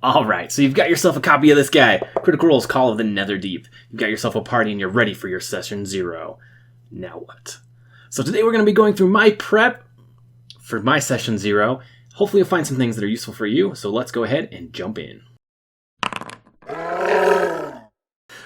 Alright, so you've got yourself a copy of this guy, Critical Role's Call of the Netherdeep. You've got yourself a party and you're ready for your session 0. Now what? So today we're going to be going through my prep for my session 0. Hopefully you'll find some things that are useful for you, so let's go ahead and jump in.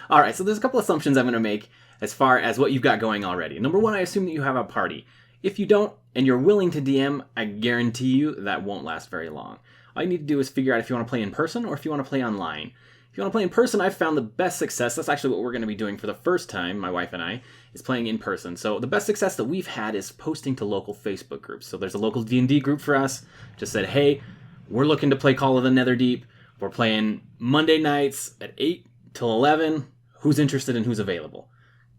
Alright, so there's a couple assumptions I'm going to make as far as what you've got going already. Number one, I assume that you have a party. If you don't, and you're willing to DM, I guarantee you that won't last very long. All you need to do is figure out if you want to play in person or if you want to play online. If you want to play in person, I've found the best success. That's actually what we're going to be doing for the first time, my wife and I, is playing in person. So the best success that we've had is posting to local Facebook groups. So there's a local D&D group for us. Just said, hey, we're looking to play Call of the Netherdeep. We're playing Monday nights at 8 till 11. Who's interested and who's available?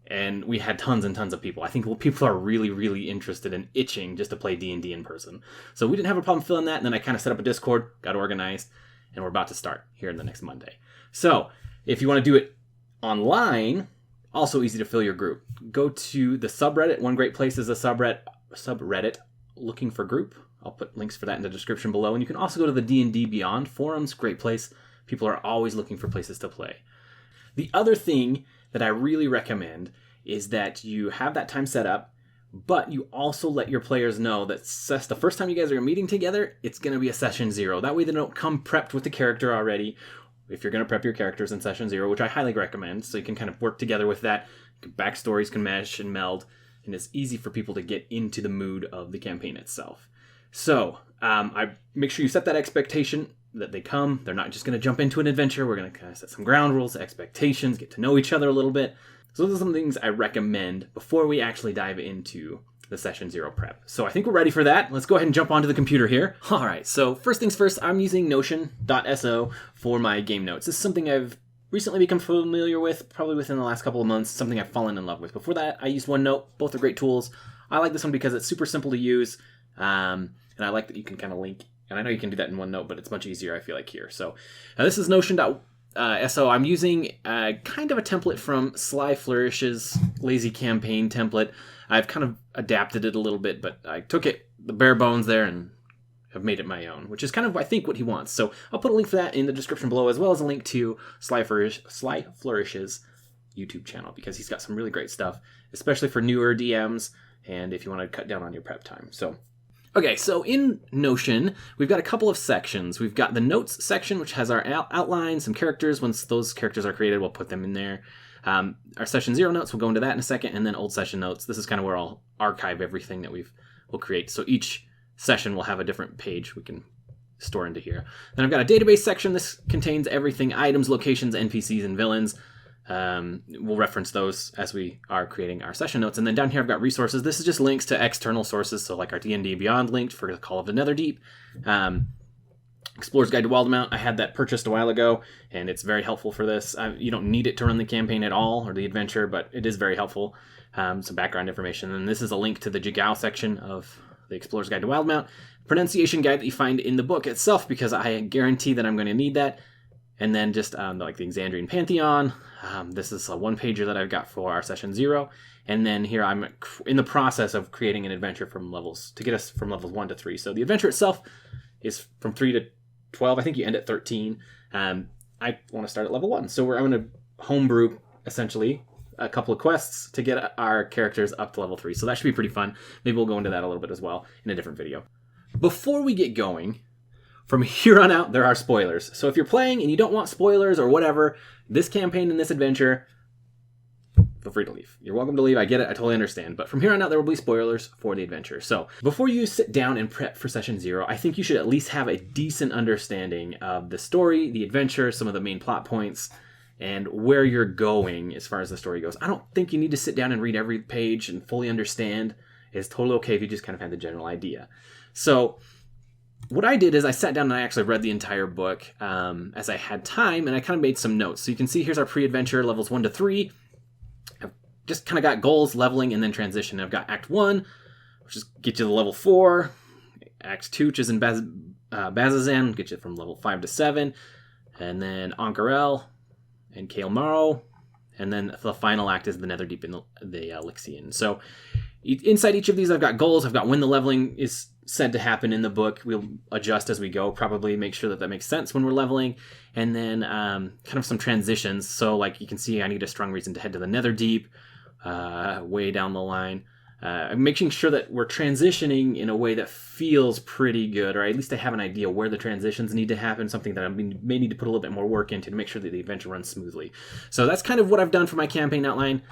And we had tons and tons of people. I think people are really, really interested and itching just to play D&D in person. So we didn't have a problem filling that. And then I kind of set up a Discord, got organized, and we're about to start here in the next Monday. So if you want to do it online, also easy to fill your group. Go to the subreddit. One great place is a subreddit looking for group. I'll put links for that in the description below. And you can also go to the D&D Beyond forums. Great place. People are always looking for places to play. The other thing that I really recommend is that you have that time set up, but you also let your players know that the first time you guys are meeting together, it's going to be a session 0. That way they don't come prepped with the character already. If you're going to prep your characters in session 0, which I highly recommend, so you can kind of work together with that. Backstories can mesh and meld, and it's easy for people to get into the mood of the campaign itself. So I make sure you set that expectation that they come. They're not just going to jump into an adventure. We're going to kind of set some ground rules, expectations, get to know each other a little bit. So those are some things I recommend before we actually dive into the session 0 prep. So I think we're ready for that. Let's go ahead and jump onto the computer here. All right, so first things first, I'm using Notion.so for my game notes. This is something I've recently become familiar with, probably within the last couple of months, something I've fallen in love with. Before that, I used OneNote. Both are great tools. I like this one because it's super simple to use, and I like that you can kind of link. And I know you can do that in OneNote, but it's much easier, I feel like, here. So this is Notion.so. I'm using kind of a template from Sly Flourish's Lazy Campaign template. I've kind of adapted it a little bit, but I took it, the bare bones there, and have made it my own, which is kind of, I think, what he wants. So I'll put a link for that in the description below, as well as a link to Sly Flourish's YouTube channel, because he's got some really great stuff, especially for newer DMs, and if you want to cut down on your prep time. Okay, so in Notion, we've got a couple of sections. We've got the notes section, which has our outline, some characters. Once those characters are created, we'll put them in there. Our session 0 notes, we'll go into that in a second, and then old session notes. This is kind of where I'll archive everything that we'll create. So each session will have a different page we can store into here. Then I've got a database section. This contains everything, items, locations, NPCs, and villains. We'll reference those as we are creating our session notes. And then down here I've got resources. This is just links to external sources, so like our D&D Beyond linked for the Call of the Netherdeep. Explorer's Guide to Wildemount, I had that purchased a while ago, and it's very helpful for this. You don't need it to run the campaign at all, or the adventure, but it is very helpful. Some background information. And this is a link to the Jigao section of the Explorer's Guide to Wildemount. Pronunciation guide that you find in the book itself, because I guarantee that I'm going to need that. And then just like the Exandrian Pantheon. This is a one-pager that I've got for our session 0. And then here I'm in the process of creating an adventure from levels to get us from levels 1 to 3. So the adventure itself is from 3 to 12. I think you end at 13. I want to start at level 1. So I'm going to homebrew, essentially, a couple of quests to get our characters up to level 3. So that should be pretty fun. Maybe we'll go into that a little bit as well in a different video. Before we get going, from here on out, there are spoilers. So if you're playing and you don't want spoilers or whatever, this campaign and this adventure, feel free to leave. You're welcome to leave. I get it. I totally understand. But from here on out, there will be spoilers for the adventure. So before you sit down and prep for session 0, I think you should at least have a decent understanding of the story, the adventure, some of the main plot points, and where you're going as far as the story goes. I don't think you need to sit down and read every page and fully understand. It's totally okay if you just kind of have the general idea. So what I did is I sat down and I actually read the entire book as I had time, and I kind of made some notes. So you can see here's our pre-adventure, levels 1 to 3. I've just kind of got goals, leveling, and then transition. I've got Act 1, which is get you to level 4. Act 2, which is in Bazazan, get you from level 5 to 7. And then Ank'Harel and Kael Morrow. And then the final act is the Netherdeep and the Elixian. So Inside each of these, I've got goals. I've got when the leveling is said to happen in the book. We'll adjust as we go, probably make sure that that makes sense when we're leveling. And then kind of some transitions. So like you can see, I need a strong reason to head to the Netherdeep way down the line. I'm making sure that we're transitioning in a way that feels pretty good, or at least I have an idea where the transitions need to happen, something that I may need to put a little bit more work into to make sure that the adventure runs smoothly. So that's kind of what I've done for my campaign outline.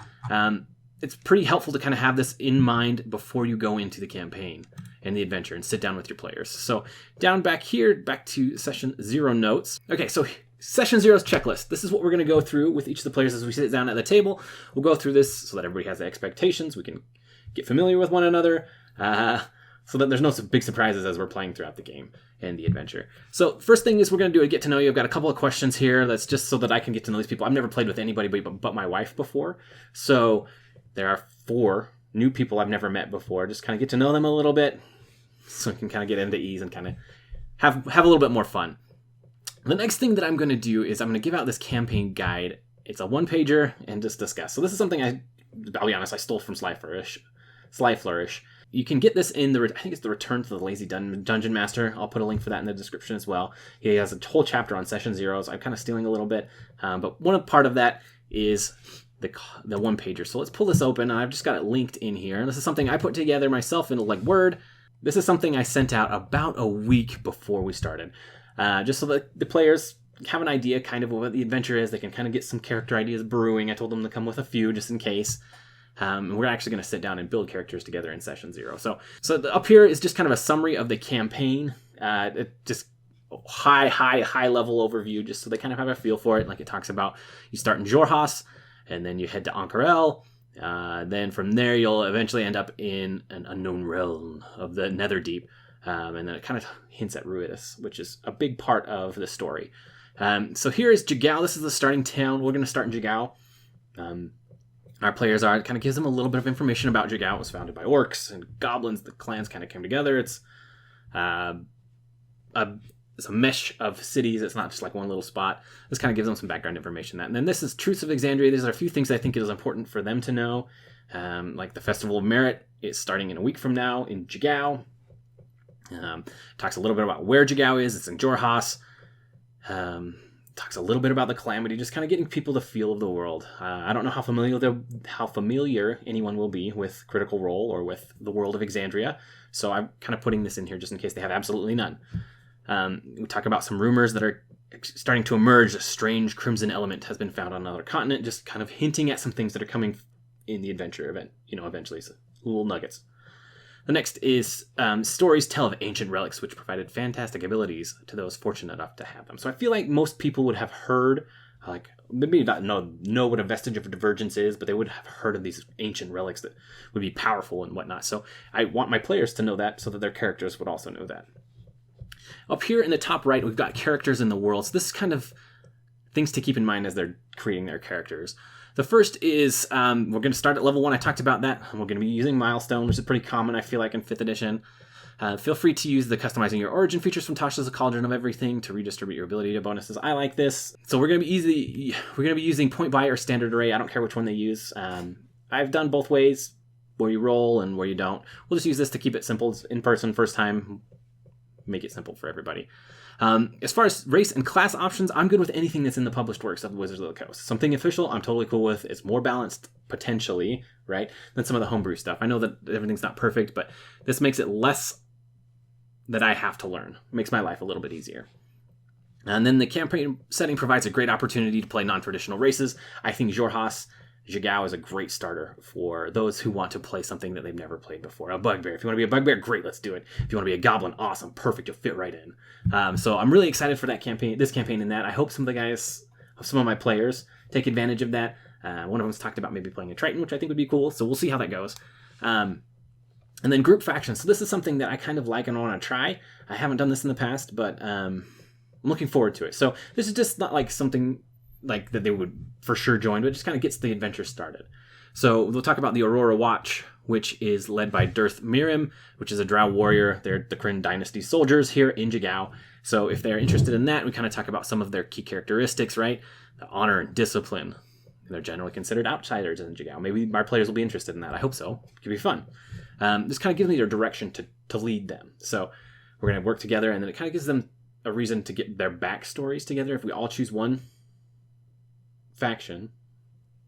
It's pretty helpful to kind of have this in mind before you go into the campaign and the adventure and sit down with your players. So down back here, back to session 0 notes. Okay, so session 0's checklist. This is what we're going to go through with each of the players as we sit down at the table. We'll go through this so that everybody has the expectations. We can get familiar with one another so that there's no big surprises as we're playing throughout the game and the adventure. So first thing is we're going to do a get to know you. I've got a couple of questions here. That's just so that I can get to know these people. I've never played with anybody but my wife before. So there are 4 new people I've never met before. Just kind of get to know them a little bit so we can kind of get into ease and kind of have a little bit more fun. The next thing that I'm going to do is I'm going to give out this campaign guide. It's a 1-pager and just discuss. So this is something I'll be honest, I stole from Sly Flourish. You can get this in I think it's the Return to the Lazy Dungeon Master. I'll put a link for that in the description as well. He has a whole chapter on session 0, so I'm kind of stealing a little bit. But one part of that is the 1-pager. So let's pull this open. I've just got it linked in here. This is something I put together myself in like Word. This is something I sent out about a week before we started. Just so that the players have an idea kind of what the adventure is. They can kind of get some character ideas brewing. I told them to come with a few just in case. We're actually going to sit down and build characters together in session 0. So up here is just kind of a summary of the campaign. Just high level overview, just so they kind of have a feel for it. Like it talks about you start in Jorhas, and then you head to Ankarel. Then from there, you'll eventually end up in an unknown realm of the Netherdeep. And then it kind of hints at Ruidus, which is a big part of the story. So here is Jigao. This is the starting town. We're going to start in Jigao. Our players it kind of gives them a little bit of information about Jigao. It was founded by orcs and goblins. The clans kind of came together. It's it's a mesh of cities. It's not just like one little spot. This kind of gives them some background information. And then this is Truths of Exandria. These are a few things I think it is important for them to know. Like the Festival of Merit is starting in a week from now in Jigao. Talks a little bit about where Jigao is. It's in Jorhas. Talks a little bit about the Calamity, just kind of getting people the feel of the world. I don't know how familiar anyone will be with Critical Role or with the world of Exandria, so I'm kind of putting this in here just in case they have absolutely none. We talk about some rumors that are starting to emerge. A strange crimson element has been found on another continent, just kind of hinting at some things that are coming in the adventure event, eventually, so little nuggets. The next is stories tell of ancient relics which provided fantastic abilities to those fortunate enough to have them. So I feel like most people would have heard, maybe not know what a vestige of divergence is, but they would have heard of these ancient relics that would be powerful and whatnot. So I want my players to know that so that their characters would also know that. Up here in the top right, we've got characters in the world. So this is kind of things to keep in mind as they're creating their characters. The first is, we're going to start at level 1. I talked about that. And we're going to be using Milestone, which is pretty common, I feel like, in 5th edition. Feel free to use the customizing your origin features from Tasha's A Cauldron of Everything to redistribute your ability to bonuses. I like this. So we're going to be using point buy or standard array. I don't care which one they use. I've done both ways, where you roll and where you don't. We'll just use this to keep it simple. It's in person, first time. Make it simple for everybody. As far as race and class options, I'm good with anything that's in the published works of Wizards of the Coast. Something official, I'm totally cool with. It's more balanced, potentially, right, than some of the homebrew stuff. I know that everything's not perfect, but this makes it less that I have to learn. It makes my life a little bit easier. And then the campaign setting provides a great opportunity to play non-traditional races. I think Jigao is a great starter for those who want to play something that they've never played before. A bugbear. If you want to be a bugbear, great, let's do it. If you want to be a goblin, awesome, perfect, you'll fit right in. So I'm really excited for this campaign and that. I hope some of my players take advantage of that. One of them's talked about maybe playing a Triton, which I think would be cool, so we'll see how that goes. And then group factions. So this is something that I kind of like and want to try. I haven't done this in the past, but I'm looking forward to it. So this is just not like something like that they would for sure join, but it just kind of gets the adventure started. So we'll talk about the Aurora Watch, which is led by Dirth Mirim, which is a Drow warrior. They're the Kryn Dynasty soldiers here in Jigao. So if they're interested in that, we kind of talk about some of their key characteristics, right? The honor and discipline, and they're generally considered outsiders in Jigao. Maybe our players will be interested in that. I hope so. It could be fun. This kind of gives me their direction to lead them. So we're going to work together, and then it kind of gives them a reason to get their backstories together. If we all choose one faction,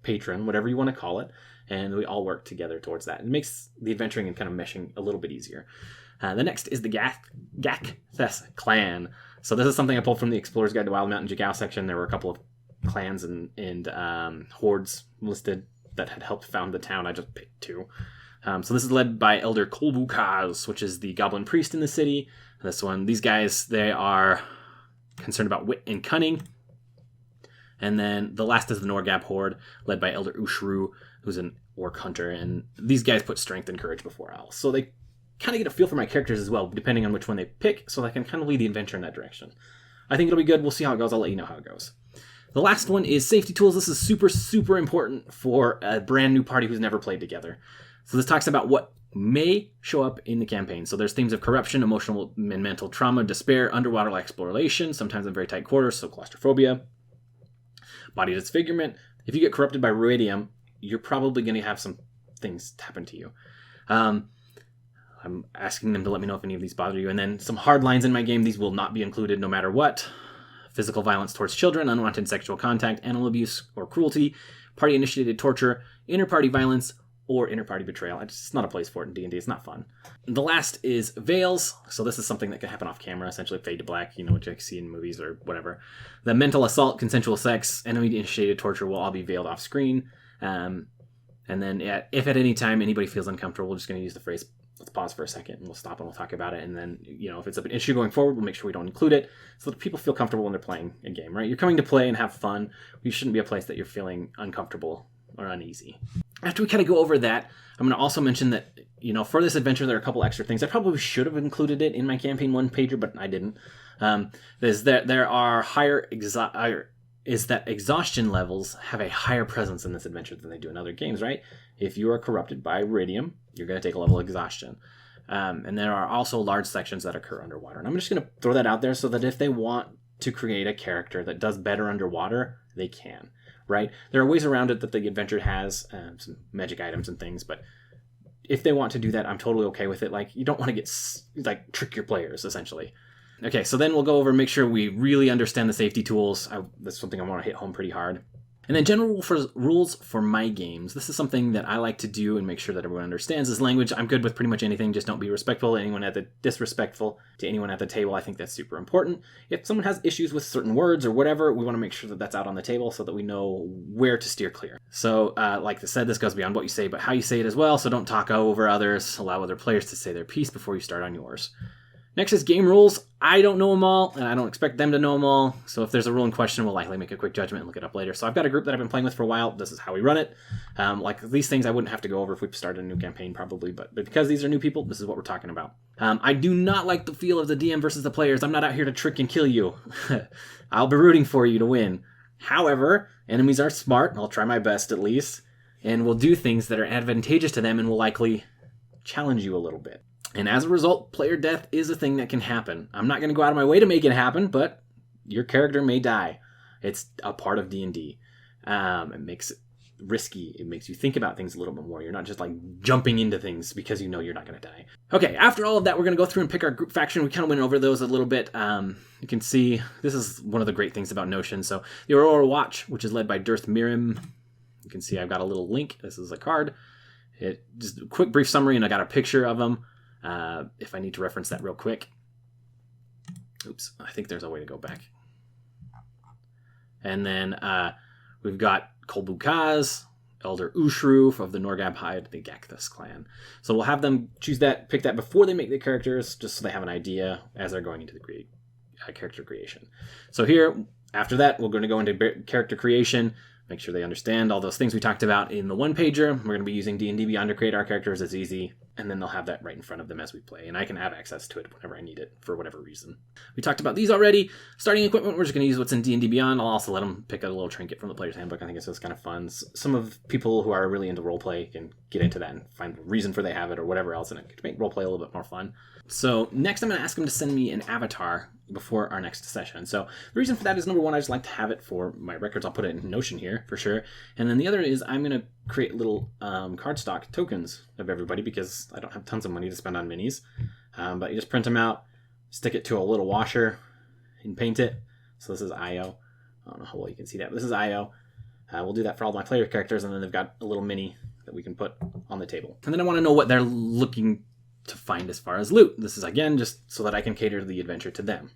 patron, whatever you want to call it, and we all work together towards that. It makes the adventuring and kind of meshing a little bit easier. The next is the Gakthes clan. So this is something I pulled from the Explorer's Guide to Wild Mountain Jigao section. There were a couple of clans and hordes listed that had helped found the town. I just picked 2. So this is led by Elder Kolbukaz, which is the goblin priest in the city. These guys, they are concerned about wit and cunning. And then the last is the Norgab horde, led by Elder Ushru, who's an orc hunter. And these guys put strength and courage before else. So they kind of get a feel for my characters as well, depending on which one they pick, so I can kind of lead the adventure in that direction. I think it'll be good. We'll see how it goes. I'll let you know how it goes. The last one is safety tools. This is super, super important for a brand new party who's never played together. So this talks about what may show up in the campaign. So there's themes of corruption, emotional and mental trauma, despair, underwater exploration, sometimes in very tight quarters, so claustrophobia, body disfigurement. If you get corrupted by ruidium, you're probably going to have some things happen to you. I'm asking them to let me know if any of these bother you. And then some hard lines in my game. These will not be included no matter what. Physical violence towards children, unwanted sexual contact, animal abuse or cruelty, party-initiated torture, inter-party violence, or inter-party betrayal. It's not a place for it in D&D. It's not fun. The last is veils. So this is something that can happen off camera, essentially fade to black, what you see in movies or whatever. The mental assault, consensual sex, enemy-initiated torture will all be veiled off screen. And then if at any time anybody feels uncomfortable, we're just going to use the phrase, let's pause for a second and we'll stop and we'll talk about it. And then, if it's an issue going forward, we'll make sure we don't include it so that people feel comfortable when they're playing a game, right? You're coming to play and have fun. You shouldn't be a place that you're feeling uncomfortable or uneasy. After we kind of go over that, I'm going to also mention that, for this adventure, there are a couple extra things. I probably should have included it in my campaign 1-pager, but I didn't. There are exhaustion levels have a higher presence in this adventure than they do in other games, right? If you are corrupted by iridium, you're going to take a level of exhaustion. And there are also large sections that occur underwater. And I'm just going to throw that out there so that if they want to create a character that does better underwater, they can, right? There are ways around it that the adventure has, some magic items and things, but if they want to do that, I'm totally okay with it. You don't want to get, trick your players, essentially. Okay, so then we'll go over and make sure we really understand the safety tools. That's something I want to hit home pretty hard. And then general rules for my games. This is something that I like to do and make sure that everyone understands this language. I'm good with pretty much anything. Just don't be disrespectful to anyone at the table. I think that's super important. If someone has issues with certain words or whatever, we want to make sure that that's out on the table so that we know where to steer clear. So, like I said, this goes beyond what you say, but how you say it as well. So don't talk over others. Allow other players to say their piece before you start on yours. Next is game rules. I don't know them all, and I don't expect them to know them all. So if there's a rule in question, we'll likely make a quick judgment and look it up later. So I've got a group that I've been playing with for a while. This is how we run it. These things I wouldn't have to go over if we started a new campaign probably, but because these are new people, this is what we're talking about. I do not like the feel of the DM versus the players. I'm not out here to trick and kill you. I'll be rooting for you to win. However, enemies are smart, I'll try my best at least, and will do things that are advantageous to them and will likely challenge you a little bit. And as a result, player death is a thing that can happen. I'm not going to go out of my way to make it happen, but your character may die. It's a part of D&D. It makes it risky. It makes you think about things a little bit more. You're not just jumping into things because you're not going to die. Okay, after all of that, we're going to go through and pick our group faction. We kind of went over those a little bit. You can see this is one of the great things about Notion. So the Aurora Watch, which is led by Dirth Mirim. You can see I've got a little link. This is a card. Just a quick brief summary, and I got a picture of them. If I need to reference that real quick. Oops, I think there's a way to go back. And then we've got Kolbukaz, Elder Ushru of the Norgab Hide, the Gakthes clan. So we'll have them pick that before they make the characters, just so they have an idea as they're going into the character creation. So here, after that, we're going to go into character creation, make sure they understand all those things we talked about in the 1-pager. We're going to be using D&D Beyond to create our characters. It's easy. And then they'll have that right in front of them as we play. And I can have access to it whenever I need it for whatever reason. We talked about these already. Starting equipment, we're just going to use what's in D&D Beyond. I'll also let them pick a little trinket from the player's handbook. I think it's just kind of fun. Some of people who are really into roleplay can get into that and find a reason for they have it or whatever else. And it can make roleplay a little bit more fun. So next I'm going to ask them to send me an avatar before our next session. So the reason for that is, number one, I just like to have it for my records. I'll put it in Notion here for sure. And then the other is I'm going to create little cardstock tokens of everybody because I don't have tons of money to spend on minis. But you just print them out, stick it to a little washer, and paint it. So this is IO. I don't know how well you can see that, but this is IO. We'll do that for all my player characters, and then they've got a little mini that we can put on the table. And then I want to know what they're looking to find as far as loot. This is, again, just so that I can cater the adventure to them.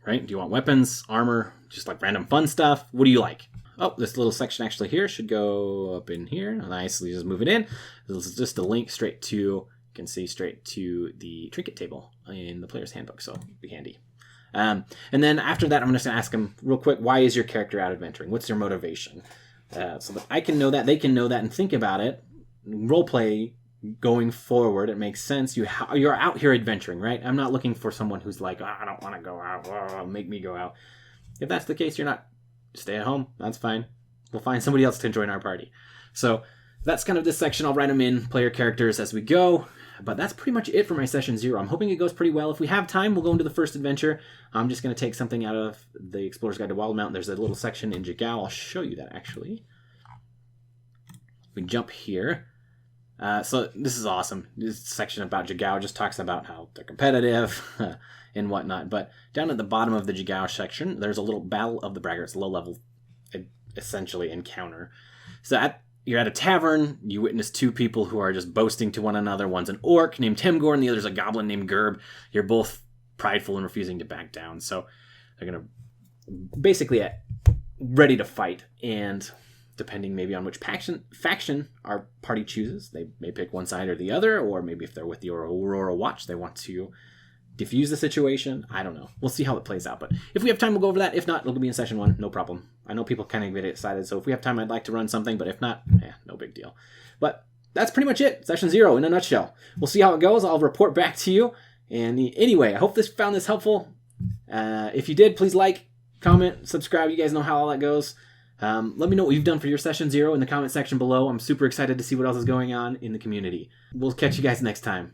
Right? Do you want weapons, armor, just like random fun stuff? What do you like? Oh, this little section actually here should go up in here. Nicely, just move it in. This is just a link straight to, you can see straight to the trinket table in the player's handbook, so it'd be handy. And then after that, I'm just going to ask them real quick, why is your character out adventuring? What's their motivation? So that I can know that, they can know that, and think about it. Roleplay going forward, it makes sense. You're out here adventuring, right? I'm not looking for someone who's like, I don't want to go out, make me go out. If that's the case, you're not. Stay at home. That's fine. We'll find somebody else to join our party. So that's kind of this section. I'll write them in, player characters as we go. But that's pretty much it for my session 0. I'm hoping it goes pretty well. If we have time, we'll go into the first adventure. I'm just going to take something out of the Explorer's Guide to Wild Mountain. There's a little section in Jigao. I'll show you that, actually. We jump here. So this is awesome. This section about Jigao just talks about how they're competitive and whatnot. But down at the bottom of the Jigao section, there's a little Battle of the Braggarts, low-level, essentially, encounter. So you're at a tavern. You witness 2 people who are just boasting to one another. One's an orc named Temgor, and the other's a goblin named Gerb. You're both prideful and refusing to back down. So they're going to basically ready to fight. And depending maybe on which faction our party chooses, they may pick one side or the other, or maybe if they're with the Aurora Watch, they want to diffuse the situation. I don't know. We'll see how it plays out. But if we have time, we'll go over that. If not, it'll be in session 1. No problem. I know people kind of get excited, so if we have time, I'd like to run something, but if not, no big deal. But that's pretty much it. Session 0 in a nutshell. We'll see how it goes. I'll report back to you. And anyway, I hope found this helpful. If you did, please like, comment, subscribe. You guys know how all that goes. Let me know what you've done for your session 0 in the comment section below. I'm super excited to see what else is going on in the community. We'll catch you guys next time.